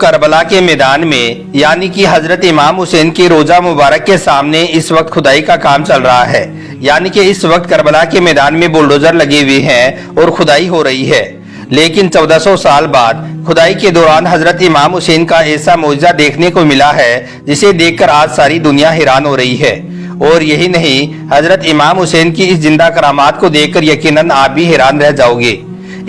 کربلا کے میدان میں یعنی کہ حضرت امام حسین کی روزہ مبارک کے سامنے اس وقت کھدائی کا کام چل رہا ہے، یعنی کہ اس وقت کربلا کے میدان میں بلڈوزر لگے ہوئے ہیں اور کھدائی ہو رہی ہے۔ لیکن 1400 سال بعد کھدائی کے دوران حضرت امام حسین کا ایسا معجزہ دیکھنے کو ملا ہے جسے دیکھ کر آج ساری دنیا حیران ہو رہی ہے۔ اور یہی نہیں، حضرت امام حسین کی اس زندہ کرامات کو دیکھ کر یقیناً آپ بھی حیران رہ جاؤ گے۔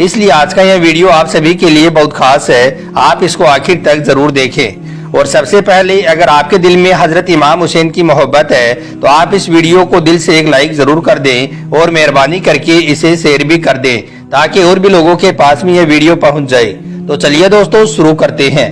اس لیے آج کا یہ ویڈیو آپ سبھی کے لیے بہت خاص ہے، آپ اس کو آخر تک ضرور دیکھیں۔ اور سب سے پہلے اگر آپ کے دل میں حضرت امام حسین کی محبت ہے تو آپ اس ویڈیو کو دل سے ایک لائک ضرور کر دیں اور مہربانی کر کے اسے شیئر بھی کر دیں تاکہ اور بھی لوگوں کے پاس میں یہ ویڈیو پہنچ جائے۔ تو چلیے دوستو شروع کرتے ہیں۔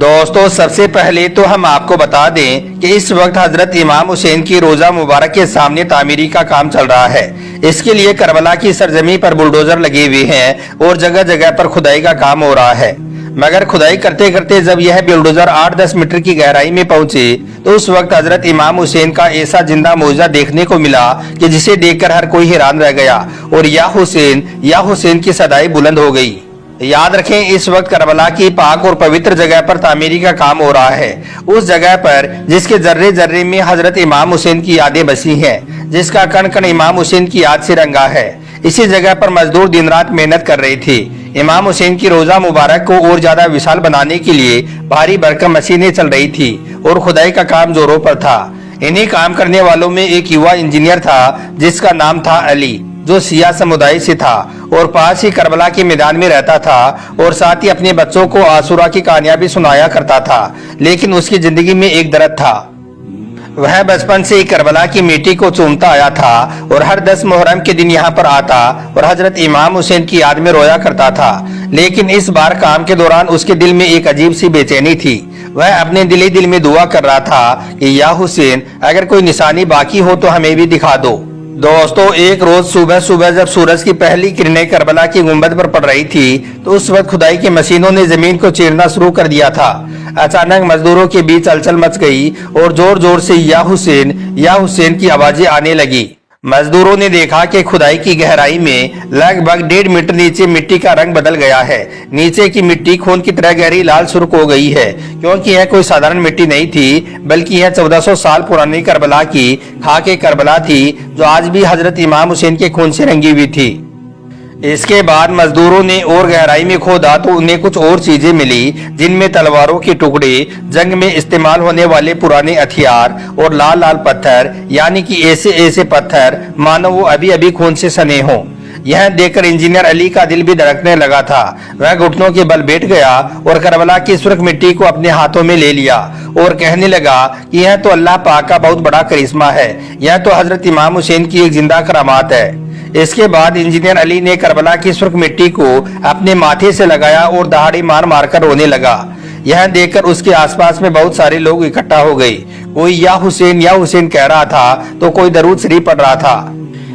دوستو سب سے پہلے تو ہم آپ کو بتا دیں کہ اس وقت حضرت امام حسین کی روزہ مبارک کے سامنے تعمیری کا کام چل رہا ہے۔ اس کے لیے کربلا کی سرزمین پر بلڈوزر لگے ہوئے ہیں اور جگہ جگہ پر کھدائی کا کام ہو رہا ہے، مگر کھدائی کرتے کرتے جب یہ بلڈوزر 8-10 میٹر کی گہرائی میں پہنچے تو اس وقت حضرت امام حسین کا ایسا زندہ معجزہ دیکھنے کو ملا کہ جسے دیکھ کر ہر کوئی حیران رہ گیا اور یا حسین کی صدائیں بلند ہو گئی۔ یاد رکھیں اس وقت کربلا کی پاک اور پوتر جگہ پر تعمیری کا کام ہو رہا ہے، اس جگہ پر جس کے ذرے ذرے میں حضرت امام حسین کی یادیں بسی ہیں، جس کا کن کن امام حسین کی یاد سے رنگا ہے۔ اسی جگہ پر مزدور دن رات محنت کر رہے تھے۔ امام حسین کی روزہ مبارک کو اور زیادہ وصال بنانے کے لیے بھاری بھرکم مشینیں چل رہی تھی اور کھدائی کا کام زوروں پر تھا۔ انہی کام کرنے والوں میں ایک یوا انجینئر تھا جس کا نام تھا علی، جو سیاہ سمودائے سے تھا اور پاس ہی کربلا کے میدان میں رہتا تھا اور ساتھ ہی اپنے بچوں کو عاشورہ کی کہانیاں بھی سنایا کرتا تھا۔ لیکن اس کی زندگی میں ایک درد تھا، وہ بچپن سے ہی کربلا کی مٹی کو چومتا آیا تھا اور ہر 10 محرم کے دن یہاں پر آتا اور حضرت امام حسین کی یاد میں رویا کرتا تھا۔ لیکن اس بار کام کے دوران اس کے دل میں ایک عجیب سی بے چینی تھی۔ وہ اپنے دل میں دعا کر رہا تھا کہ یا حسین اگر کوئی نشانی باقی ہو تو ہمیں بھی دکھا دو۔ دوستو ایک روز صبح جب سورج کی پہلی کرنیں کربلا کی گنبد پر پڑ رہی تھی تو اس وقت کھدائی کی مشینوں نے زمین کو چیرنا شروع کر دیا تھا۔ اچانک مزدوروں کے بیچ ہلچل مچ گئی اور زور زور سے یا حسین کی آوازیں آنے لگی۔ مزدوروں نے دیکھا کہ کھدائی کی گہرائی میں لگ بھگ 1.5 میٹر نیچے مٹی کا رنگ بدل گیا ہے۔ نیچے کی مٹی خون کی طرح گہری لال سرخ ہو گئی ہے، کیونکہ یہ کوئی سادھارن مٹی نہیں تھی بلکہ یہ 1400 سال پرانی کربلا کی خاک کربلا تھی جو آج بھی حضرت امام حسین کے خون سے رنگی ہوئی تھی۔ اس کے بعد مزدوروں نے اور گہرائی میں کھودا تو انہیں کچھ اور چیزیں ملی، جن میں تلواروں کے ٹکڑے، جنگ میں استعمال ہونے والے پرانے ہتھیار اور لال پتھر، یعنی کہ ایسے پتھر مانو وہ ابھی خون سے سنے ہوں۔ یہ دیکھ کر انجینئر علی کا دل بھی دھڑکنے لگا تھا۔ وہ گھٹنوں کے بل بیٹھ گیا اور کربلا کی سرخ مٹی کو اپنے ہاتھوں میں لے لیا اور کہنے لگا کہ یہ تو اللہ پاک کا بہت بڑا کرشمہ ہے، یہ تو حضرت امام حسین کی ایک زندہ کرامات ہے۔ اس کے بعد انجینئر علی نے کربلا کی سرخ مٹی کو اپنے ماتھے سے لگایا اور دہاڑی مار کر رونے لگا۔ یہ دیکھ کر اس کے آس پاس میں بہت سارے لوگ اکٹھا ہو گئے۔ کوئی یا حسین کہہ رہا تھا تو کوئی درود شریف پڑھ رہا تھا۔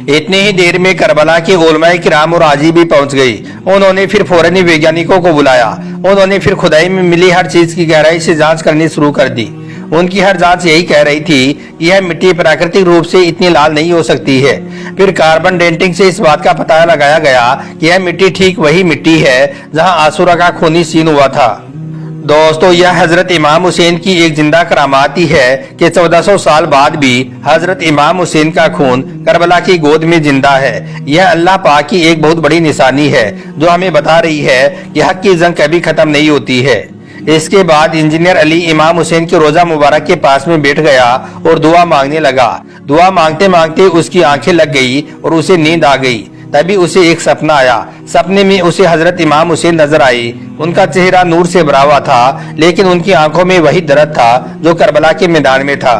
اتنے ہی دیر میں کربلا کے علماء کرام اور حاجی بھی پہنچ گئی۔ انہوں نے پھر فوراً ویگیانکوں کو بلایا۔ انہوں نے پھر کھدائی میں ملی ہر چیز کی گہرائی سے جانچ کرنی شروع کر دی۔ ان کی ہر جانچ یہی کہہ رہی تھی کہ یہ مٹی پراکرتک روپ سے اتنی لال نہیں ہو سکتی ہے۔ پھر کاربن ڈیٹنگ سے اس بات کا پتہ لگایا گیا کہ یہ مٹی ٹھیک وہی مٹی ہے جہاں عاشورہ کا خونی سین ہوا تھا۔ دوستو یہ حضرت امام حسین کی ایک زندہ کرامات ہی ہے کہ 1400 سال بعد بھی حضرت امام حسین کا خون کربلا کی گود میں زندہ ہے۔ یہ اللہ پاک کی ایک بہت بڑی نشانی ہے جو ہمیں بتا رہی ہے کہ حق کی جنگ کبھی ختم نہیں ہوتی ہے۔ اس کے بعد انجینئر علی امام حسین کے روزہ مبارک کے پاس میں بیٹھ گیا اور دعا مانگنے لگا۔ دعا مانگتے مانگتے اس کی آنکھیں لگ گئی اور اسے نیند آ گئی۔ تبھی اسے ایک سپنا آیا۔ سپنے میں اسے حضرت امام حسین نظر آئے۔ ان کا چہرہ نور سے بھرا ہوا تھا، لیکن ان کی آنکھوں میں وہی درد تھا جو کربلا کے میدان میں تھا۔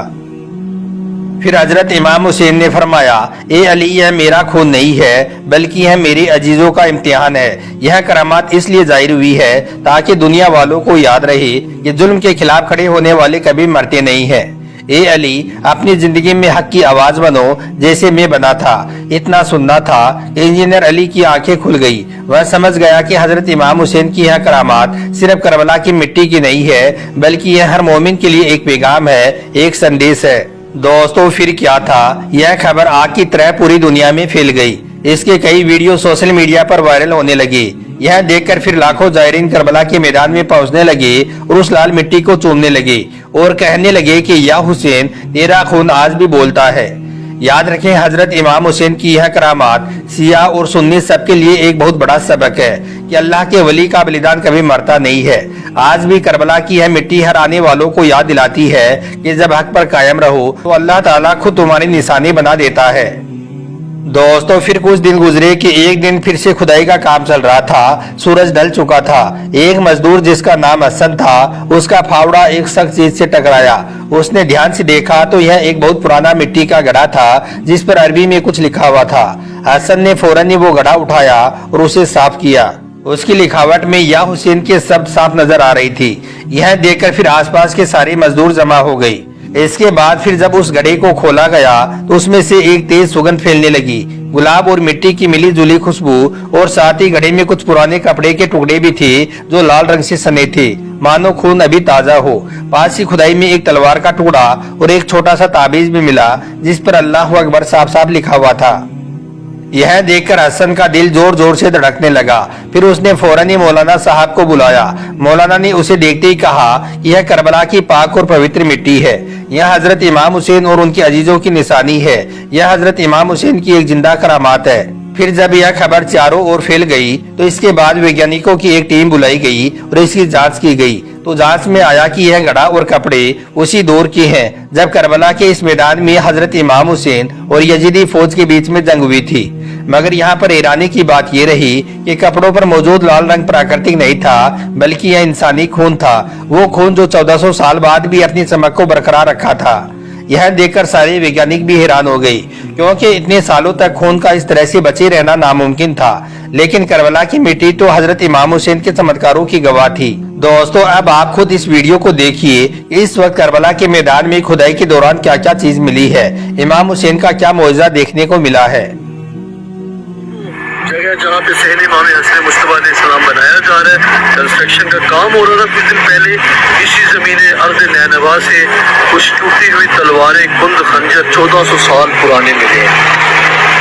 پھر حضرت امام حسین نے فرمایا، اے علی یہ میرا خون نہیں ہے بلکہ یہ میرے عزیزوں کا امتحان ہے۔ یہ کرامات اس لیے ظاہر ہوئی ہے تاکہ دنیا والوں کو یاد رہے کہ ظلم کے خلاف کھڑے ہونے والے کبھی مرتے نہیں ہیں۔ اے علی اپنی زندگی میں حق کی آواز بنو جیسے میں بنا تھا۔ اتنا سننا تھا کہ انجینئر علی کی آنکھیں کھل گئی۔ وہ سمجھ گیا کہ حضرت امام حسین کی یہ کرامات صرف کربلا کی مٹی کی نہیں ہے بلکہ یہ ہر مومن کے لیے ایک پیغام ہے، ایک سندیش ہے۔ دوستو پھر کیا تھا، یہ خبر آگ کی طرح پوری دنیا میں پھیل گئی۔ इसके कई वीडियो सोशल मीडिया पर वायरल होने लगे। यह देखकर फिर लाखों जायरीन करबला के मैदान में पहुंचने लगे और उस लाल मिट्टी को चूमने लगे और कहने लगे कि या हुसैन, तेरा खून आज भी बोलता है। याद रखें, हजरत इमाम हुसैन की यह करामात शिया और सुन्नी सबके लिए एक बहुत बड़ा सबक है कि अल्लाह के वली का बलिदान कभी मरता नहीं है। आज भी करबला की यह मिट्टी हर आने वालों को याद दिलाती है कि जब हक पर कायम रहो तो अल्लाह ताला खुद तुम्हारी निशानी बना देता है। दोस्तों, फिर कुछ दिन गुजरे कि एक दिन फिर से खुदाई का काम चल रहा था। सूरज ढल चुका था। एक मजदूर जिसका नाम हसन था, उसका फावड़ा एक सख्त चीज से टकराया। उसने ध्यान से देखा तो यह एक बहुत पुराना मिट्टी का घड़ा था जिस पर अरबी में कुछ लिखा हुआ था। हसन ने फौरन ही वो घड़ा उठाया और उसे साफ किया। उसकी लिखावट में या हुसैन के शब्द साफ नजर आ रही थी। यह देखकर फिर आसपास के सारे मजदूर जमा हो गए। इसके बाद फिर जब उस घड़े को खोला गया तो उसमें से एक तेज सुगंध फैलने लगी। गुलाब और मिट्टी की मिली जुली खुशबू और साथ ही घड़े में कुछ पुराने कपड़े के टुकड़े भी थे जो लाल रंग से सने थे, मानो खून अभी ताजा हो। पास ही खुदाई में एक तलवार का टुकड़ा और एक छोटा सा ताबीज भी मिला जिस पर अल्लाह अकबर साफ साफ लिखा हुआ था। यह देखकर हसन का दिल जोर जोर से धड़कने लगा। फिर उसने फौरन ही मौलाना साहब को बुलाया। मौलाना ने उसे देखते ही कहा, यह करबला की पाक और पवित्र मिट्टी है। यह हजरत इमाम हुसैन और उनके अजीजों की निशानी है। यह हजरत इमाम हुसैन की एक जिंदा करामात है। फिर जब यह खबर चारों ओर फैल गई तो इसके बाद वैज्ञानिकों की एक टीम बुलाई गई और इसकी जांच की गई। तो जांच में आया कि यह घड़ा और कपड़े उसी दौर के हैं जब करबला के इस मैदान में हजरत इमाम हुसैन और यजीदी फौज के बीच में जंग हुई थी। मगर यहाँ पर हैरानी की बात यह रही कि कपड़ों पर मौजूद लाल रंग प्राकृतिक नहीं था, बल्कि यह इंसानी खून था। वो खून जो 1400 साल बाद भी अपनी चमक को बरकरार रखा था। यह देखकर सारे वैज्ञानिक भी हैरान हो गए, क्योंकि इतने सालों तक खून का इस तरह से बचे रहना नामुमकिन था। लेकिन करबला की मिट्टी तो हजरत इमाम हुसैन के चमत्कारों की गवाह थी। दोस्तों, अब आप खुद इस वीडियो को देखिए। इस वक्त करबला के मैदान में खुदाई के दौरान क्या क्या चीज मिली है, इमाम हुसैन का क्या मौजज़ा देखने को मिला है। जगह जहाँ पे सहन इमाम हसन मुस्तफा अलैहिस्सलाम बनाया जा रहा है, कंस्ट्रक्शन का काम हो रहा था कुछ दिन पहले। इसी जमीन अर्द नैनवा से कुछ टूटी हुई तलवारें, कुंद, खंजर 1400 साल पुराने मिले हैं।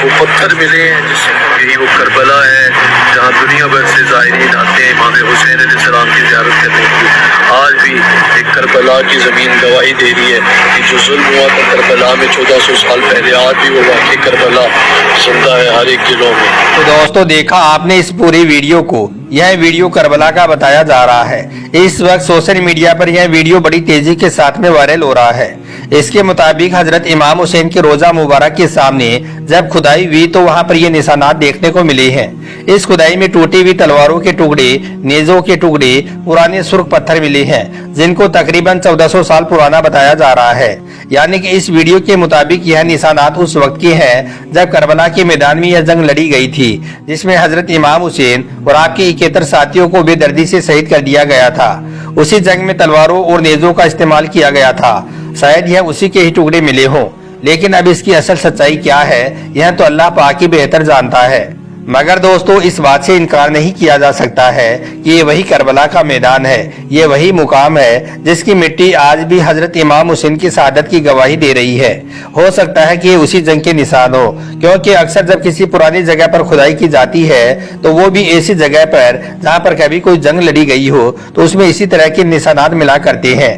वो पत्थर मिले हैं जिससे यही वो करबला है जहाँ दुनिया भर से ज़ायरीन आते हैं इमाम हुसैन अलैहिस्सलाम की ज़ियारत करने के लिए। आज भी एक करबला की ज़मीन गवाही दे रही है कि जो जुल्म हुआ था करबला में 1400 साल पहले, आज भी वो वाकई करबला जिंदा है हर एक दिलों में। तो दोस्तों, देखा आपने इस पूरी वीडियो को। यह वीडियो करबला का बताया जा रहा है। इस वक्त सोशल मीडिया पर यह वीडियो बड़ी तेजी के साथ में वायरल हो रहा है। इसके मुताबिक हजरत इमाम हुसैन के रोजा मुबारक के सामने जब खुदाई हुई तो वहां पर ये निशानात देखने को मिले हैं। इस खुदाई में टूटी हुई तलवारों के टुकड़े, नेजों के टुकड़े, पुराने सुर्ख पत्थर मिले हैं जिनको तकरीबन 1400 साल पुराना बताया जा रहा है। यानी कि इस वीडियो के मुताबिक यह निशानात उस वक्त के हैं जब करबला के मैदान में यह जंग लड़ी गई थी, जिसमें हजरत इमाम हुसैन और आपके 71 साथियों को बेदर्दी से शहीद कर दिया गया था। उसी जंग में तलवारों और नेजों का इस्तेमाल किया गया था। शायद यह उसी के ही टुकड़े मिले हों, लेकिन अब इसकी असल सच्चाई क्या है यह तो अल्लाह पाक ही बेहतर जानता है। मगर दोस्तों, इस बात से इनकार नहीं किया जा सकता है कि ये वही करबला का मैदान है। ये वही मुकाम है जिसकी मिट्टी आज भी हजरत इमाम हुसैन की शहादत की गवाही दे रही है। हो सकता है कि ये उसी जंग के निशान हो, क्योंकि अक्सर जब किसी पुरानी जगह पर खुदाई की जाती है तो वो भी ऐसी जगह पर जहाँ पर कभी कोई जंग लड़ी गई हो तो उसमें इसी तरह के निशानात मिला करते हैं।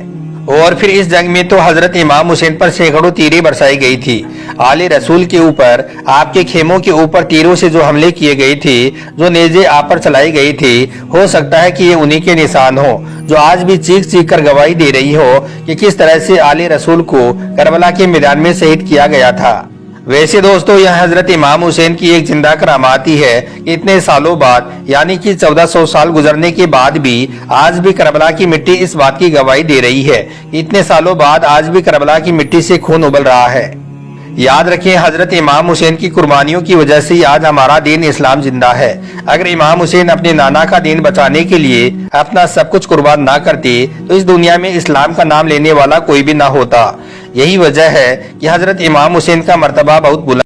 और फिर इस जंग में तो हजरत इमाम हुसैन पर सैकड़ों तीरें बरसाई गई थी। आले रसूल के ऊपर, आपके खेमों के ऊपर तीरों से जो हमले किए गए थे, जो नेज़े आप पर चलाई गई थी, हो सकता है कि ये उन्हीं के निशान हो जो आज भी चीख चीख कर गवाही दे रही हो कि किस तरह से आले रसूल को करबला के मैदान में शहीद किया गया था। वैसे दोस्तों, यह हजरत इमाम हुसैन की एक जिंदा करामात ही है कि इतने सालों बाद, यानी कि 1400 साल गुजरने के बाद भी आज भी करबला की मिट्टी इस बात की गवाही दे रही है कि इतने सालों बाद आज भी करबला की मिट्टी से खून उबल रहा है। याद रखें, हजरत इमाम हुसैन की कुर्बानियों की वजह से आज हमारा दीन इस्लाम जिंदा है। अगर इमाम हुसैन अपने नाना का दीन बचाने के लिए अपना सब कुछ कुर्बान ना करते तो इस दुनिया में इस्लाम का नाम लेने वाला कोई भी ना होता। यही वजह है कि हजरत इमाम हुसैन का मर्तबा बहुत बुलंद